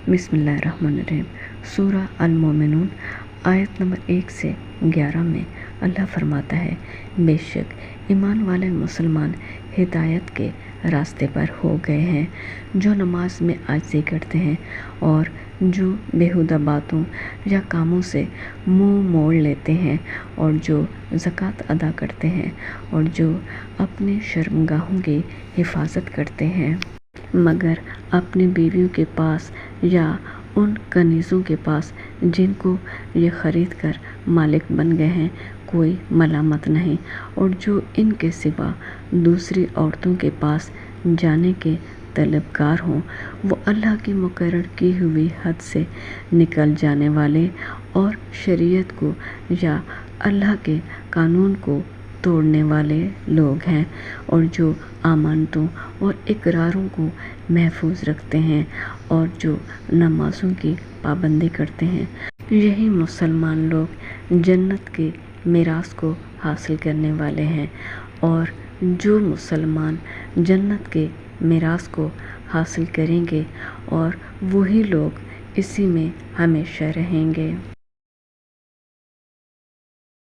بسم اللہ الرحمن الرحیم۔ سورہ المومنون آیت نمبر 1 سے 11 میں اللہ فرماتا ہے، بے شک ایمان والے مسلمان ہدایت کے راستے پر ہو گئے ہیں، جو نماز میں عاجزی کرتے ہیں اور جو بیہودہ باتوں یا کاموں سے منہ موڑ لیتے ہیں، اور جو زکوٰۃ ادا کرتے ہیں، اور جو اپنے شرمگاہوں کی حفاظت کرتے ہیں، مگر اپنی بیویوں کے پاس یا ان کنیزوں کے پاس جن کو یہ خرید کر مالک بن گئے ہیں کوئی ملامت نہیں، اور جو ان کے سوا دوسری عورتوں کے پاس جانے کے طلبگار ہوں، وہ اللہ کی مقرر کی ہوئی حد سے نکل جانے والے اور شریعت کو یا اللہ کے قانون کو توڑنے والے لوگ ہیں، اور جو امانتوں اور اقراروں کو محفوظ رکھتے ہیں اور جو نمازوں کی پابندی کرتے ہیں، یہی مسلمان لوگ جنت کی میراث کو حاصل کرنے والے ہیں، اور جو مسلمان جنت کے میراث کو حاصل کریں گے اور وہی لوگ اسی میں ہمیشہ رہیں گے۔